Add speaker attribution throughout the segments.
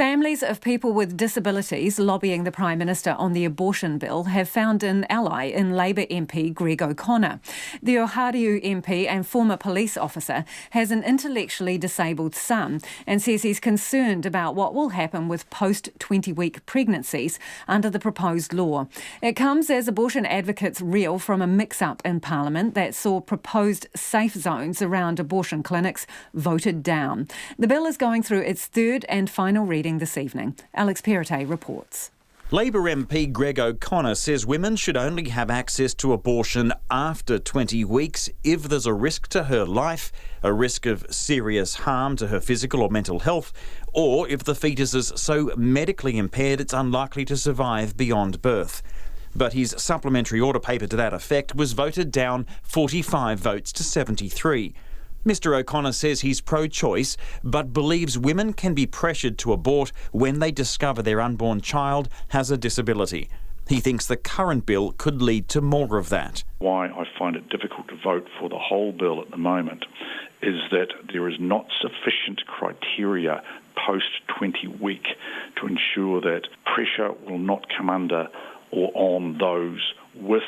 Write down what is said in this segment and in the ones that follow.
Speaker 1: Families of people with disabilities lobbying the Prime Minister on the abortion bill have found an ally in Labour MP Greg O'Connor. The Ohariu MP and former police officer has an intellectually disabled son and says he's concerned about what will happen with post-20 week pregnancies under the proposed law. It comes as abortion advocates reel from a mix-up in Parliament that saw proposed safe zones around abortion clinics voted down. The bill is going through its third and final reading this evening. Alex Perrottet reports.
Speaker 2: Labour MP Greg O'Connor says women should only have access to abortion after 20 weeks if there's a risk to her life, a risk of serious harm to her physical or mental health, or if the fetus is so medically impaired it's unlikely to survive beyond birth. But his supplementary order paper to that effect was voted down 45 votes to 73. Mr O'Connor says he's pro-choice, but believes women can be pressured to abort when they discover their unborn child has a disability. He thinks the current bill could lead to more of that.
Speaker 3: Why I find it difficult to vote for the whole bill at the moment is that there is not sufficient criteria post-20 week to ensure that pressure will not come under or on those with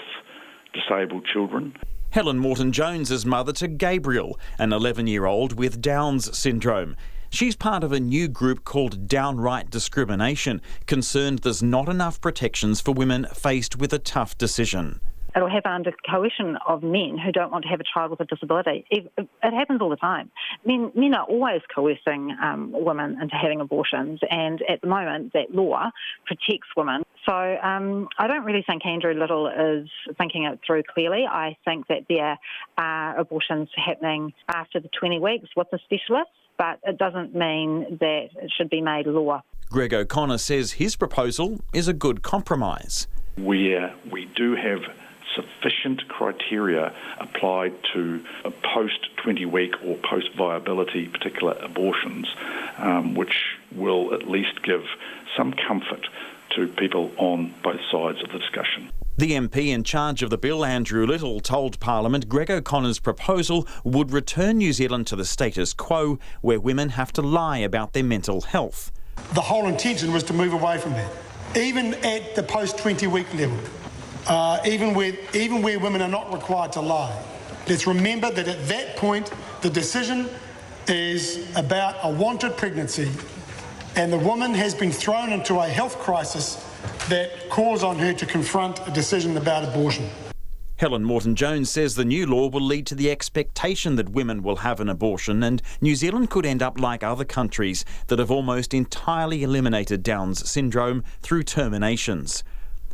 Speaker 3: disabled children.
Speaker 2: Helen Morton-Jones is mother to Gabriel, an 11-year-old with Down's syndrome. She's part of a new group called Downright Discrimination, concerned there's not enough protections for women faced with a tough decision.
Speaker 4: It'll happen under coercion of men who don't want to have a child with a disability. It happens all the time. Men are always coercing women into having abortions, and at the moment that law protects women. So I don't really think Andrew Little is thinking it through clearly. I think that there are abortions happening after the 20 weeks with the specialists, but it doesn't mean that it should be made law.
Speaker 2: Greg O'Connor says his proposal is a good compromise.
Speaker 3: Where we do have sufficient criteria applied to a post-20 week or post-viability particular abortions, which will at least give some comfort to people on both sides of the discussion.
Speaker 2: The MP in charge of the bill, Andrew Little, told Parliament Greg O'Connor's proposal would return New Zealand to the status quo where women have to lie about their mental health.
Speaker 5: The whole intention was to move away from that, even at the post-20 week level. Even where women are not required to lie. Let's remember that at that point, the decision is about a wanted pregnancy, and the woman has been thrown into a health crisis that calls on her to confront a decision about abortion.
Speaker 2: Helen Morton-Jones says the new law will lead to the expectation that women will have an abortion, and New Zealand could end up like other countries that have almost entirely eliminated Down's syndrome through terminations.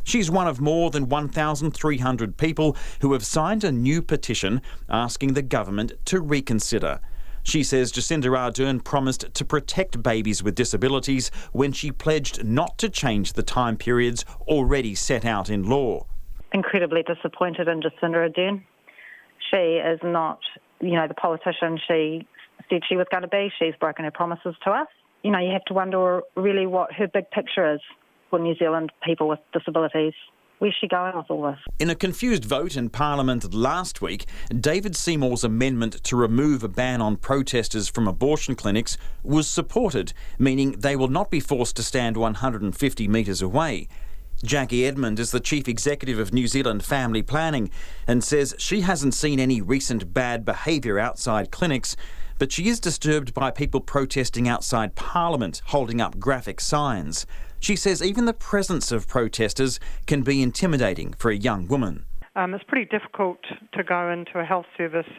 Speaker 2: She's one of more than 1,300 people who have signed a new petition asking the government to reconsider. She says Jacinda Ardern promised to protect babies with disabilities when she pledged not to change the time periods already set out in law.
Speaker 4: Incredibly disappointed in Jacinda Ardern. She is not, the politician she said she was going to be. She's broken her promises to us. You have to wonder really what her big picture is for New Zealand people with disabilities. Where's she going with all this? In
Speaker 2: a confused vote in Parliament last week, David Seymour's amendment to remove a ban on protesters from abortion clinics was supported, meaning they will not be forced to stand 150 metres away. Jackie Edmund is the Chief Executive of New Zealand Family Planning and says she hasn't seen any recent bad behaviour outside clinics, but she is disturbed by people protesting outside Parliament, holding up graphic signs. She says even the presence of protesters can be intimidating for a young woman.
Speaker 6: It's pretty difficult to go into a health service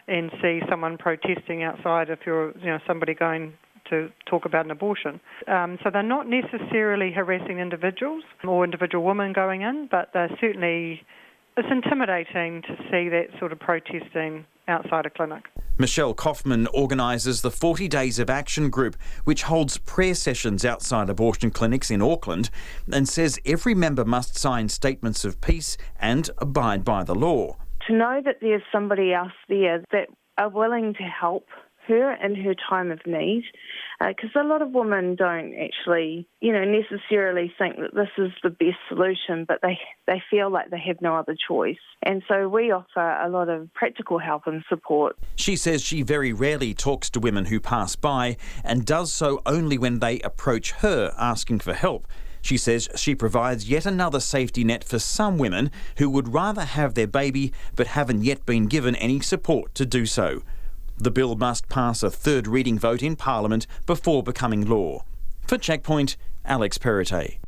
Speaker 6: and see someone protesting outside if you're somebody going to talk about an abortion. So they're not necessarily harassing individuals or individual women going in, but it's intimidating to see that sort of protesting outside a clinic.
Speaker 2: Michelle Kaufman organises the 40 Days of Action group, which holds prayer sessions outside abortion clinics in Auckland, and says every member must sign statements of peace and abide by the law.
Speaker 7: To know that there's somebody else there that are willing to help her in her time of need because a lot of women don't actually, necessarily think that this is the best solution, but they feel like they have no other choice. And so we offer a lot of practical help and support.
Speaker 2: She says she very rarely talks to women who pass by and does so only when they approach her asking for help. She says she provides yet another safety net for some women who would rather have their baby but haven't yet been given any support to do so. The bill must pass a third reading vote in Parliament before becoming law. For Checkpoint, Alex Perrottet.